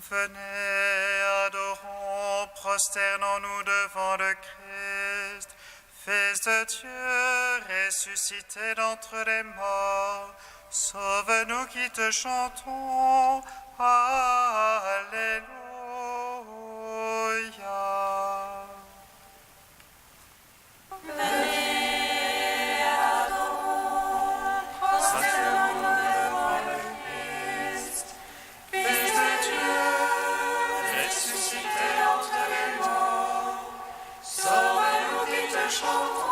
Venez, adorons, prosternons-nous devant le Christ, Fils de Dieu, ressuscité d'entre les morts. Sauve-nous qui te chantons. Alléluia. Venez, adorons, prosternons-nous devant le Christ, Fils de Dieu, ressuscité d'entre les morts. Sauve-nous qui te chantons.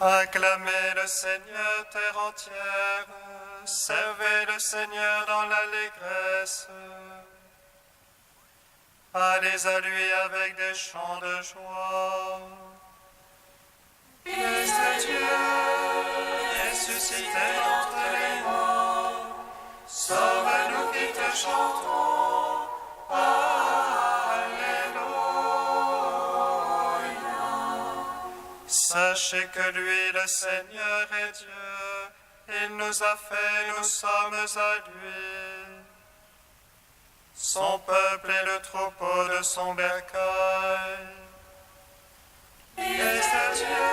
Acclamez le Seigneur, terre entière, servez le Seigneur dans l'allégresse. Allez à lui avec des chants de joie. Fils de Dieu, ressuscité d'entre les morts, sauve-nous qui te chantons. Sachez que lui, le Seigneur, est Dieu. Il nous a fait, nous sommes à lui. Son peuple est le troupeau de son bercail. Fils de Dieu,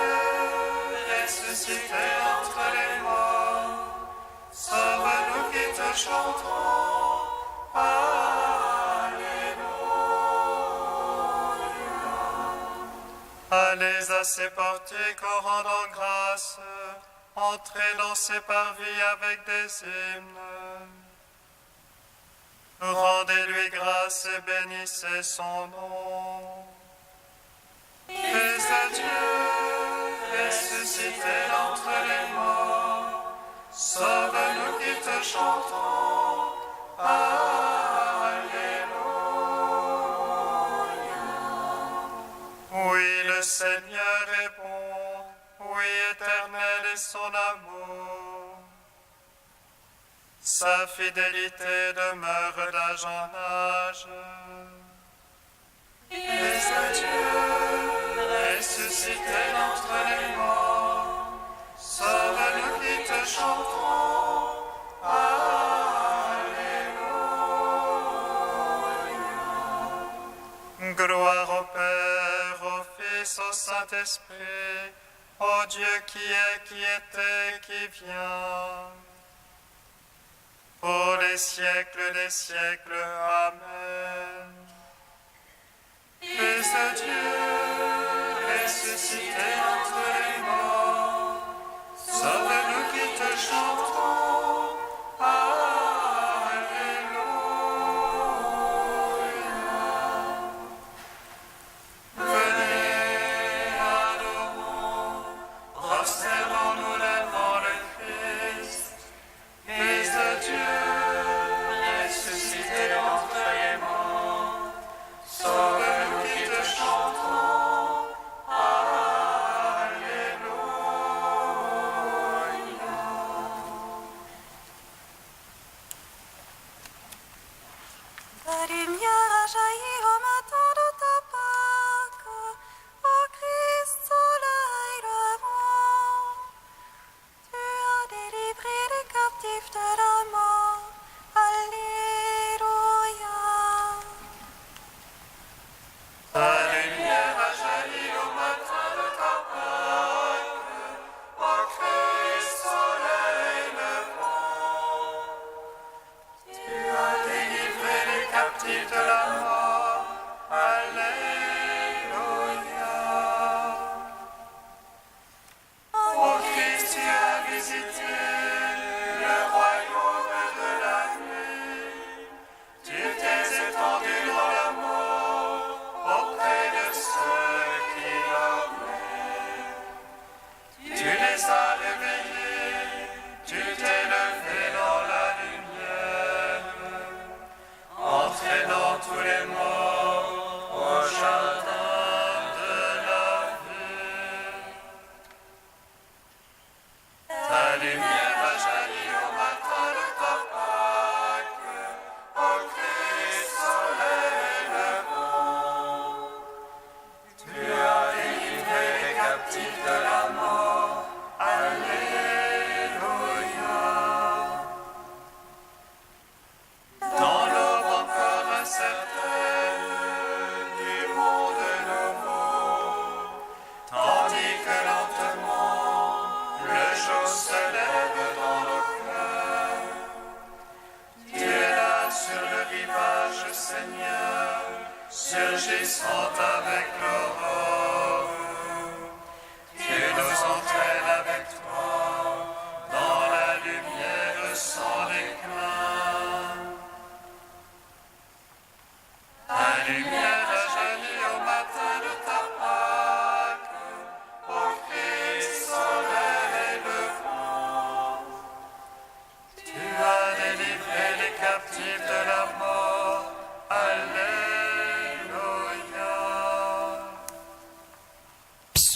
ressuscité d'entre les morts, sauve-nous qui te chantons. Allez à ses portiques en rendant grâce, entrez dans ses parvis avec des hymnes. Rendez-lui grâce et bénissez son nom. Fils de Dieu, ressuscité d'entre les morts, sauve-nous qui te chantons. Oui, le Seigneur est bon, oui, éternel est son amour. Sa fidélité demeure d'âge en âge. Fils de Dieu, ressuscité d'entre les morts, sauve-nous qui te chantons. Gloire au Père, au Fils, au Saint-Esprit, au Dieu qui est, qui était, qui vient. Pour les siècles des siècles. Amen. Fils de Dieu, ressuscité d'entre les morts, sauve-nous qui te chantons. Venez, adorons, prosternons-nous devant le Christ, Fils de Dieu, ressuscité d'entre les morts, sauve-nous qui te chantons. Alléluia.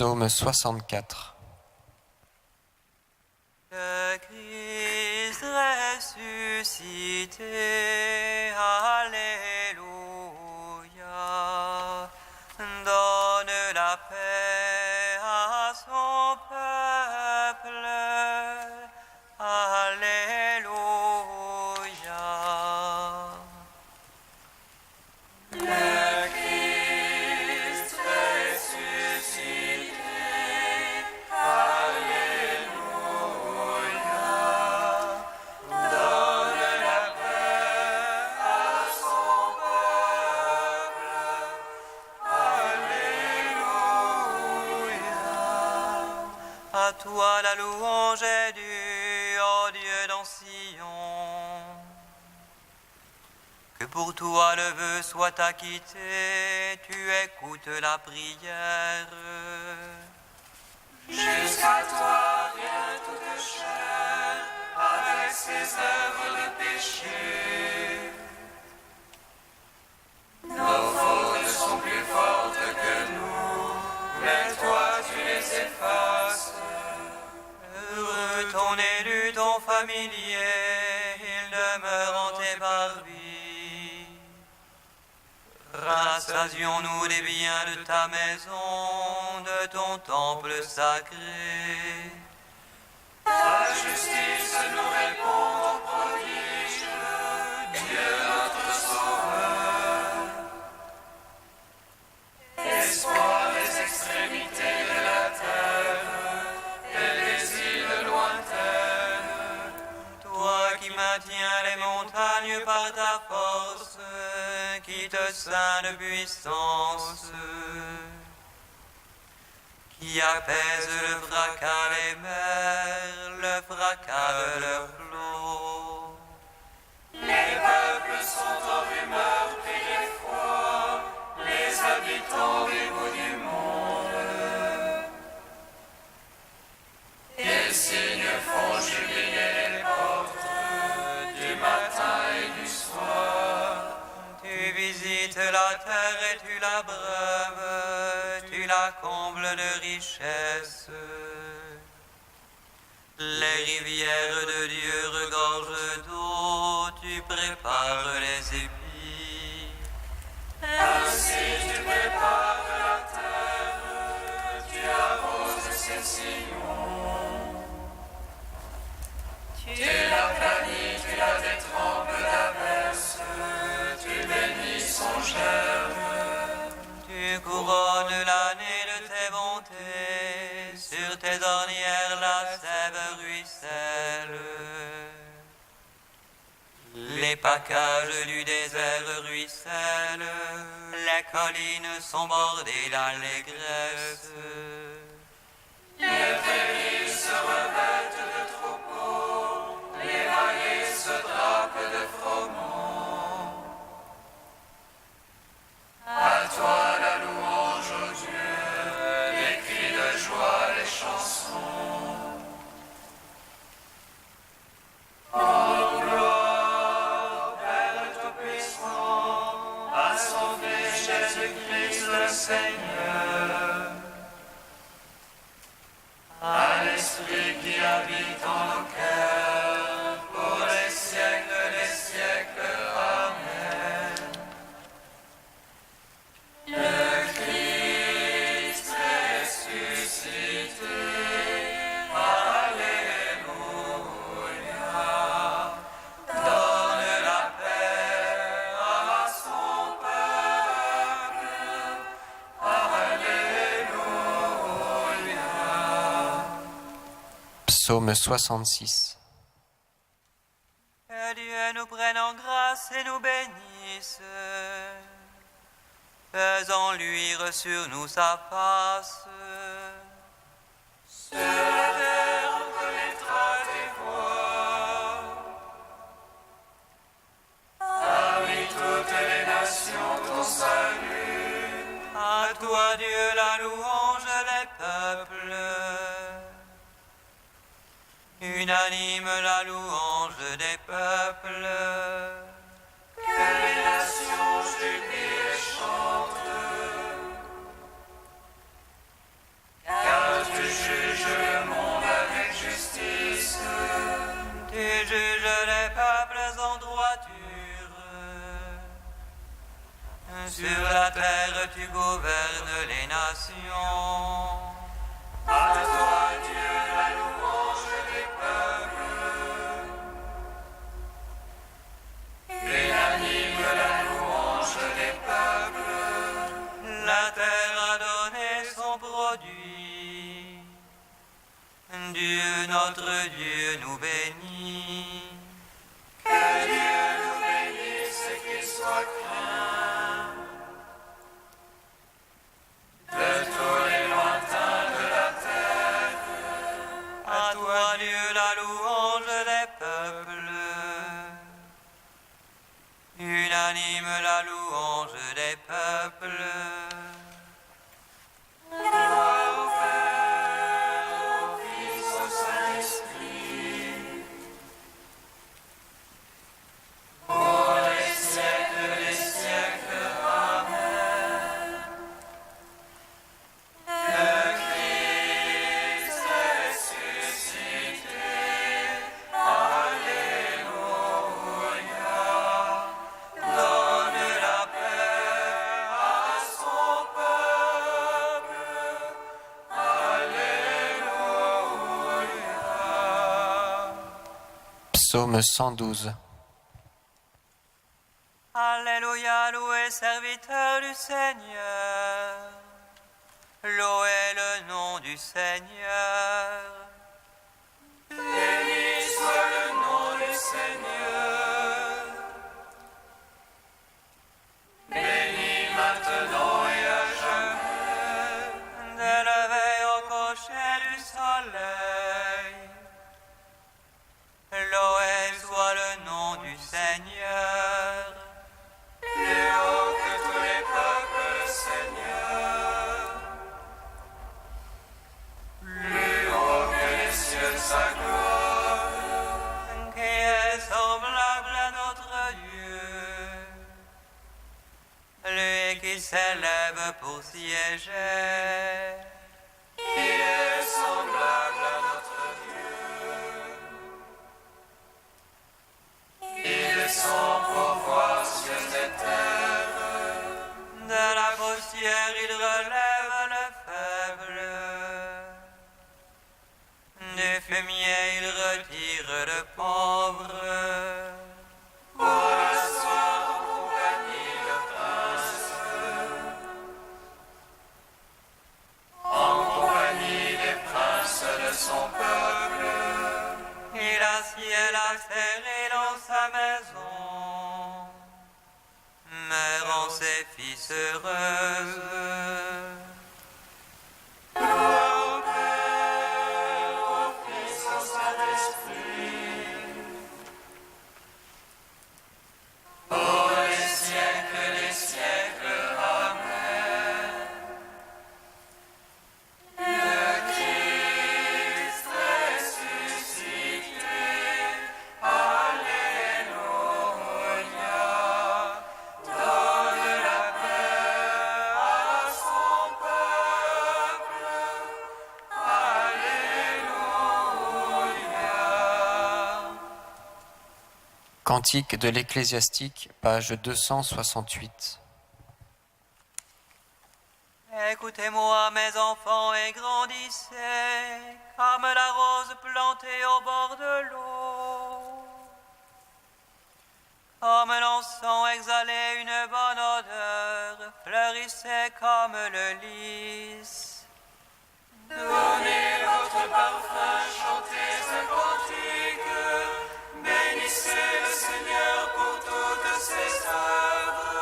Psaume 64. Le Christ ressuscité, Alléluia, donne la paix à son peuple, Alléluia. Le Christ ressuscité, Alléluia, donne la paix à son peuple, Alléluia. À toi la louange est due, ô Dieu dans Sion. Que pour toi le vœu soit acquitté, tu écoutes la prière. Jusqu'à toi vient toute chair, avec ses œuvres de péché. Nos fautes sont plus fortes que nous, mais toi tu les effaces. Heureux ton élu, ton familier, il demeure en tes parvis. Rassasions-nous des biens de ta maison, de ton temple sacré. Ta justice nous répond au prodige, Dieu notre Sauveur. Espoir des extrémités de la terre et des îles lointaines. Toi qui maintiens les montagnes par ta force, qui te ceint de puissance, qui apaise le fracas des mers, le fracas de leurs flots. Les peuples sont en rumeur puis d'effroi, les habitants des bouts du monde. Tes signes font jubiler les portes du matin et du soir. Tu visites la terre et tu la breuves, tu la combles de richesses. Les rivières de Dieu regorgent d'eau, tu prépares les épis. Ainsi tu prépares la terre, tu arroses ses sillons. Tu la planis, tu la détrempes d'averses, tu bénis son germe. Tu couronnes l'année de tes bontés, sur tes ornières la sève ruisselle. Les packages du désert ruissellent, les collines sont bordées d'allégresse. Les prairies se revêtent de troupeaux, les vallées se drapent de froment. À toi la louange, ô Dieu, les cris de joie, les chansons. Oh gloire, Père Tout-Puissant, à sauver Jésus-Christ le Seigneur. À l'Esprit qui habite en nos cœurs, pour les siècles des siècles. Amen. Le Christ ressuscité, Alléluia, donne la paix à son peuple, Alléluia. Psaume 66. Que Dieu nous prenne en grâce et nous bénisse. Faisons luire sur nous sa face. Sur la terre on connaîtra tes voies. Parmi toutes les nations ton salut. À toi Dieu la louange des peuples. Unanime la louange des peuples. Que les nations jubilent et chantent. créatures. Sur la terre tu gouvernes les nations. À toi, Dieu, la louange des peuples. Et anime la louange des peuples. La terre a donné son produit. Dieu, notre Dieu, nous bénit. Que Dieu nous bénisse et qu'il soit craint. De tous les lointains de la terre. À toi, Dieu, la louange des peuples. Unanime la louange des peuples. Gloire au Père, au Fils, au Saint-Esprit. Pour les siècles des siècles. Amen. Le Christ est ressuscité. Alléluia. Donne la paix à son peuple. Alléluia. Psaume 112. Alléluia, loué serviteur du Seigneur. Louez le nom du Seigneur. Béni soit le nom du Seigneur. Béni maintenant et à jamais. De lever au coucher du soleil. Loué soit le nom du Seigneur. Plus haut que tous les peuples, Seigneur. Plus haut que les cieux, sa gloire. Qui est semblable à notre Dieu. Lui qui s'élève pour siéger. Qui est semblable à notre Dieu. Il descend pour voir cieux et terre. De la poussière il relève le faible. Du fumier il retire le pauvre. Pour asseoir en compagnie le prince. En compagnie des princes de son peuple. Il assied la serrée dans sa maison. Mais rend ses fils heureuses. Gloire au Père, au Fils, au Saint-Esprit. Pour les siècles des siècles. Amen. Le Christ ressuscité. Alléluia. Donne la paix à son peuple. Alléluia. Cantique de l'Ecclésiastique, page 268. Écoutez-moi, mes enfants, et grandissez, comme la rose plantée au bord de l'eau. Comme l'encens exhalait une bonne odeur, fleurissez comme le lys. Donnez votre parfum, chantez un cantique. Bénissez le Seigneur pour toutes ses œuvres.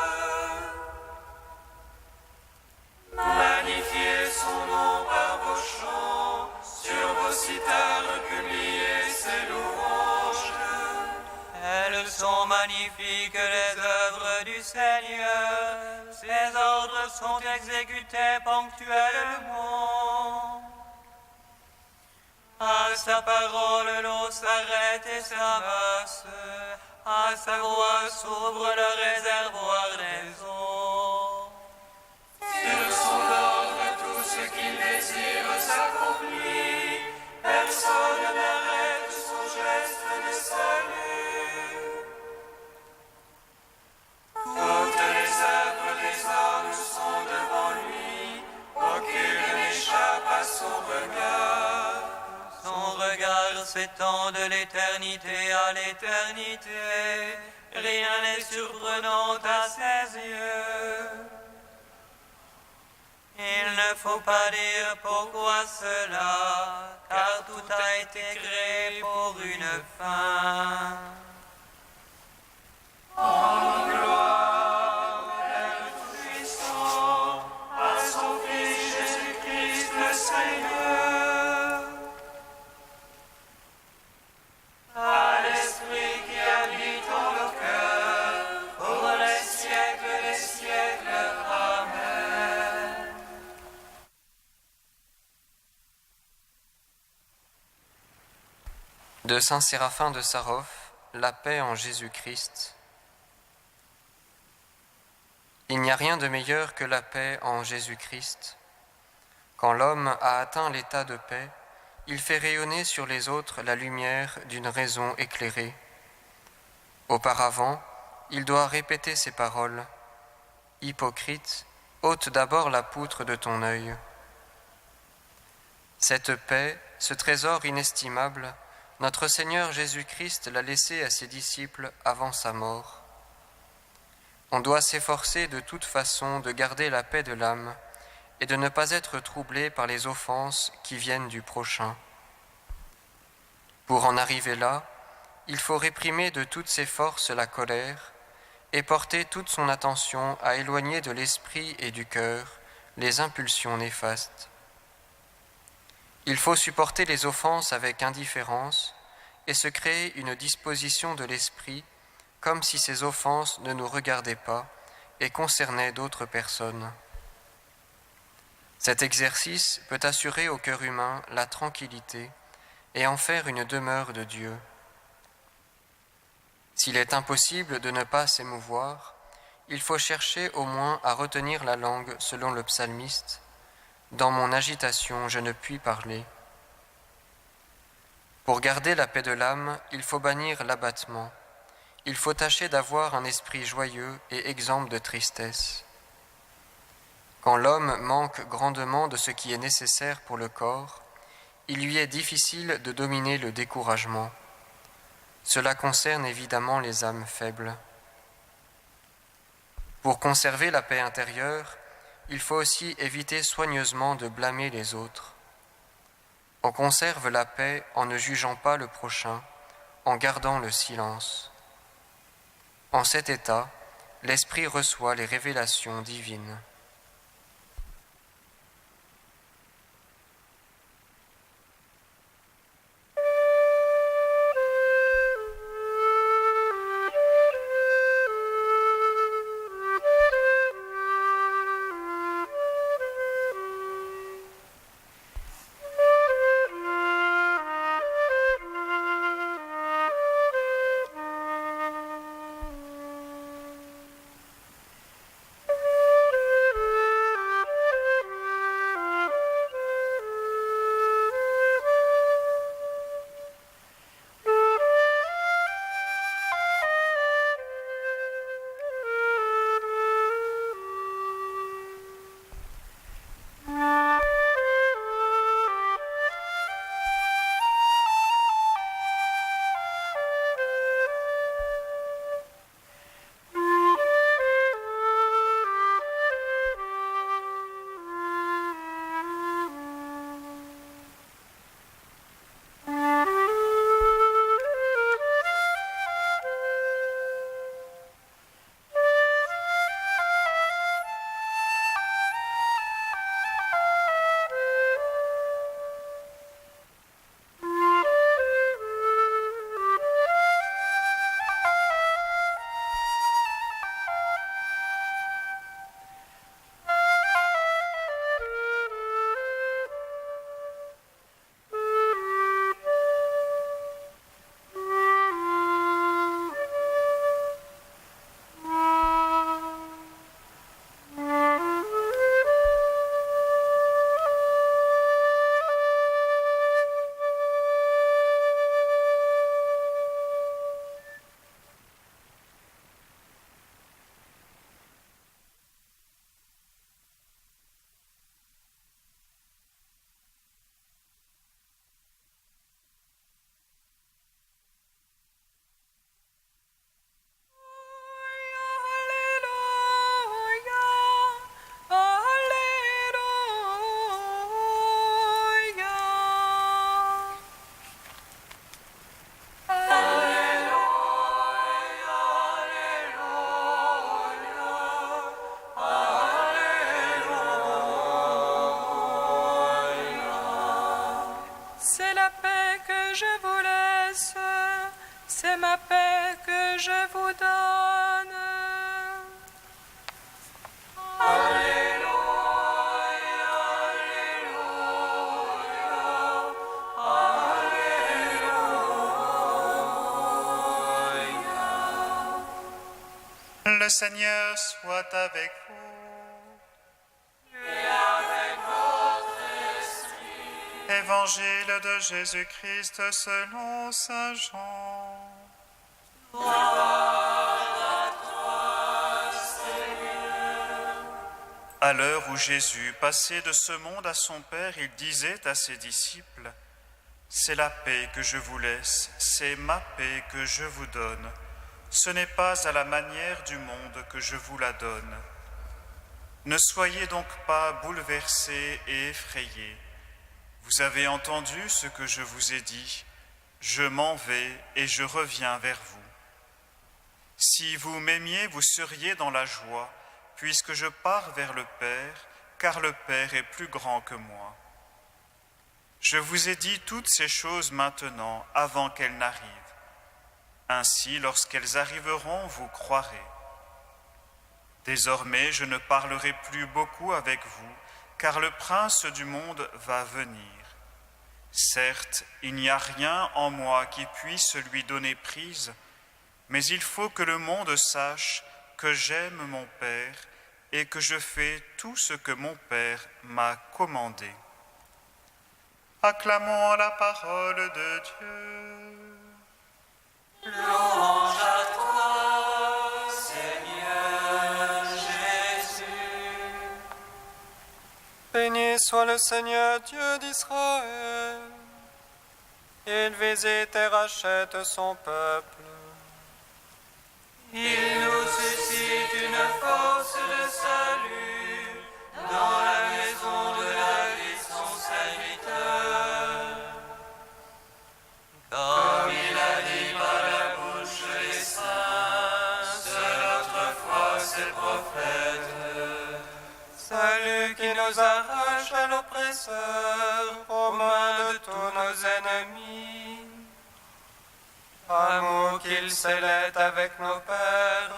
Magnifiez son nom par vos chants. Sur vos cithares, publiez ses louanges. Elles sont magnifiques, les œuvres du Seigneur. Ses ordres sont exécutés ponctuellement. À sa parole, l'eau s'arrête et s'amasse. À sa voix s'ouvre le réservoir des eaux. Sur son ordre, tout ce qu'il désire s'accomplit. Personne n'arrête son geste de salut. s'étend de l'éternité à l'éternité. Rien n'est surprenant à ses yeux. Il ne faut pas dire pourquoi cela, car tout a été créé pour une fin. En gloire au Père Tout-Puissant, à son Fils Jésus-Christ le Seigneur, à l'Esprit qui habite en nos cœurs, pour les siècles des siècles. Amen. De Saint Séraphin de Sarov, la paix en Jésus-Christ. Il n'y a rien de meilleur que la paix en Jésus-Christ. Quand l'homme a atteint l'état de paix, il fait rayonner sur les autres la lumière d'une raison éclairée. Auparavant, il doit répéter ces paroles. « Hypocrite, ôte d'abord la poutre de ton œil. » Cette paix, ce trésor inestimable, notre Seigneur Jésus-Christ l'a laissé à ses disciples avant sa mort. On doit s'efforcer de toute façon de garder la paix de l'âme et de ne pas être troublé par les offenses qui viennent du prochain. Pour en arriver là, il faut réprimer de toutes ses forces la colère et porter toute son attention à éloigner de l'esprit et du cœur les impulsions néfastes. Il faut supporter les offenses avec indifférence et se créer une disposition de l'esprit comme si ces offenses ne nous regardaient pas et concernaient d'autres personnes. Cet exercice peut assurer au cœur humain la tranquillité et en faire une demeure de Dieu. S'il est impossible de ne pas s'émouvoir, il faut chercher au moins à retenir la langue selon le psalmiste. « Dans mon agitation, je ne puis parler. » Pour garder la paix de l'âme, il faut bannir l'abattement. Il faut tâcher d'avoir un esprit joyeux et exempt de tristesse. Quand l'homme manque grandement de ce qui est nécessaire pour le corps, il lui est difficile de dominer le découragement. Cela concerne évidemment les âmes faibles. Pour conserver la paix intérieure, il faut aussi éviter soigneusement de blâmer les autres. On conserve la paix en ne jugeant pas le prochain, en gardant le silence. En cet état, l'esprit reçoit les révélations divines. je vous laisse, c'est ma paix que je vous donne. Alléluia, Alléluia, Alléluia. Le Seigneur soit avec vous. Évangile de Jésus-Christ selon saint Jean. À l'heure où Jésus passait de ce monde à son Père, il disait à ses disciples : « C'est la paix que je vous laisse, c'est ma paix que je vous donne. Ce n'est pas à la manière du monde que je vous la donne. Ne soyez donc pas bouleversés et effrayés. Vous avez entendu ce que je vous ai dit, je m'en vais et je reviens vers vous. Si vous m'aimiez, vous seriez dans la joie, puisque je pars vers le Père, car le Père est plus grand que moi. Je vous ai dit toutes ces choses maintenant, avant qu'elles n'arrivent. Ainsi, lorsqu'elles arriveront, vous croirez. Désormais, je ne parlerai plus beaucoup avec vous, car le prince du monde va venir. Certes, il n'y a rien en moi qui puisse lui donner prise, mais il faut que le monde sache que j'aime mon Père et que je fais tout ce que mon Père m'a commandé. Acclamons la parole de Dieu. Louange à toi, Seigneur Jésus. Béni soit le Seigneur Dieu d'Israël. Il visite et rachète son peuple. Il nous suscite une force de salut dans la maison de la vie de son serviteur. Comme il a dit par la bouche des saints, de notre foi ses prophètes. Salut qui nous arrache à l'oppresseur, aux mains de tous nos ennemis. Amour qu'il scellait avec nos pères,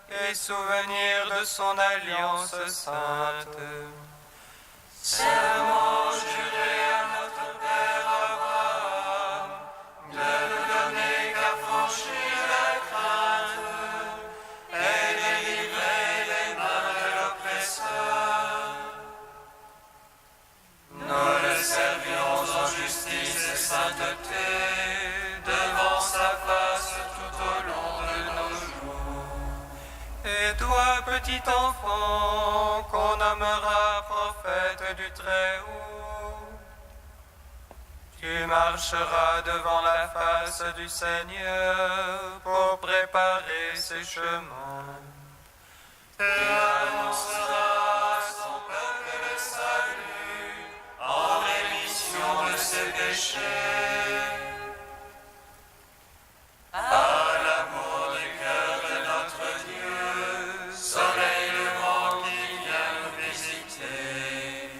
et souvenir de son alliance sainte. Serment juré à notre Père Abraham, de nous donner qu'affranchir la crainte, et délivrer les mains de l'oppresseur. Nous le servions en justice et sainteté, devant sa face tout au long de nos jours. Et toi, petit enfant, qu'on nommera prophète du Très-Haut, tu marcheras devant la face du Seigneur pour préparer ses chemins. Et Annoncera à son peuple le salut, en rémission de ses péchés. À l'amour du cœur de notre Dieu, soleil levant qui vient nous visiter.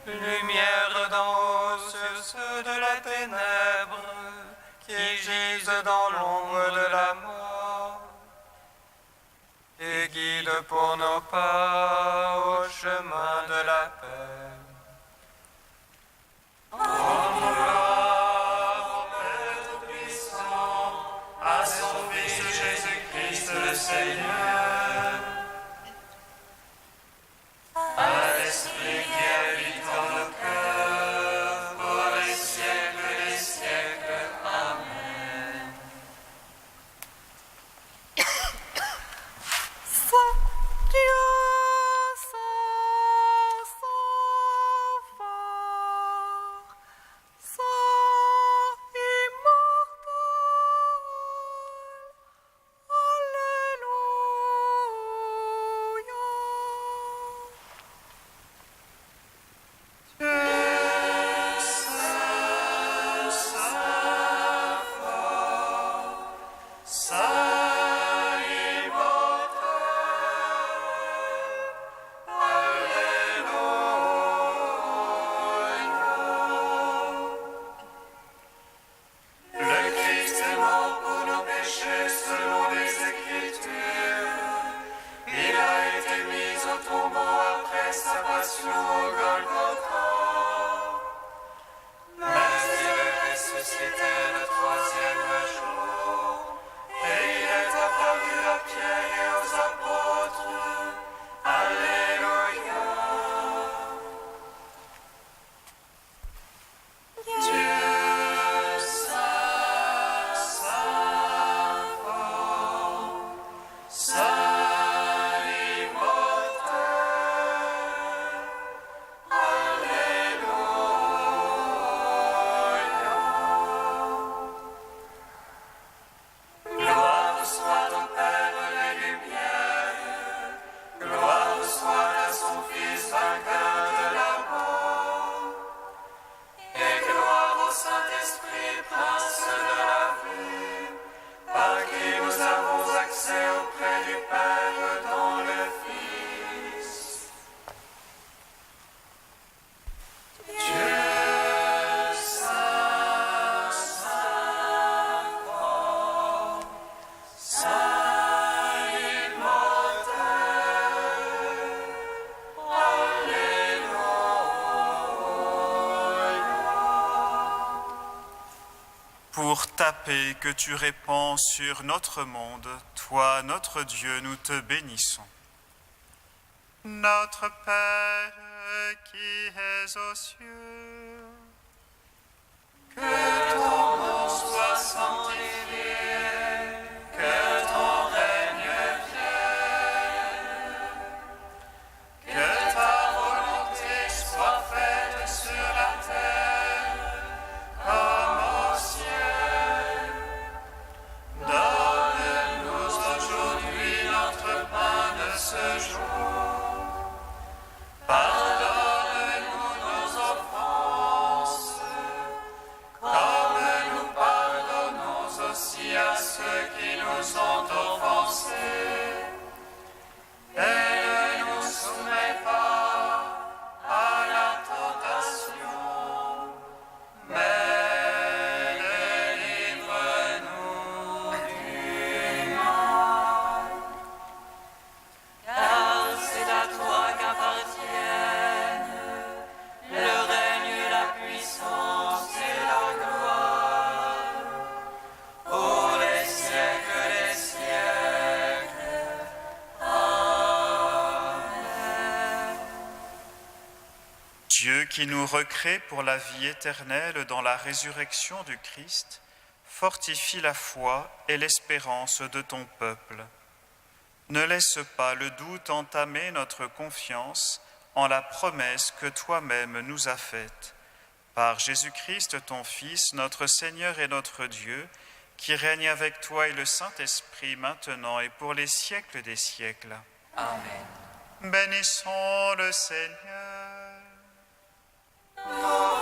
Lumière d'en haut sur ceux de la ténèbre qui gisent dans l'ombre de la mort, et guide pour nos pas au chemin de la paix. à son Fils Jésus-Christ le Seigneur, à l'Esprit qui habite en nos cœurs, pour les siècles des siècles. Amen. Saint Dieu, Saint, Saint fort, Saint immortel, Alléluia. ta paix que tu répands sur notre monde, toi, notre Dieu, nous te bénissons. Notre Père qui es aux cieux, Que ton nom soit sanctifié, que ton règne vienne, que ta volonté soit faite sur la terre comme au ciel. Donne-nous aujourd'hui notre pain de ce jour. Pardonne-nous nos offenses, comme nous pardonnons aussi à ceux qui nous ont offensés. Et ne nous soumets pas à la tentation, mais délivre-nous du mal. Car c'est à toi qu'appartiennent le règne, la puissance et la gloire, pour les siècles des siècles. Dieu qui nous recrée pour la vie éternelle dans la résurrection du Christ, fortifie la foi et l'espérance de ton peuple. Ne laisse pas le doute entamer notre confiance en la promesse que toi-même nous as faite. Par Jésus-Christ, ton Fils, notre Seigneur et notre Dieu, qui règne avec toi et le Saint-Esprit maintenant et pour les siècles des siècles. Amen. Bénissons le Seigneur. Nous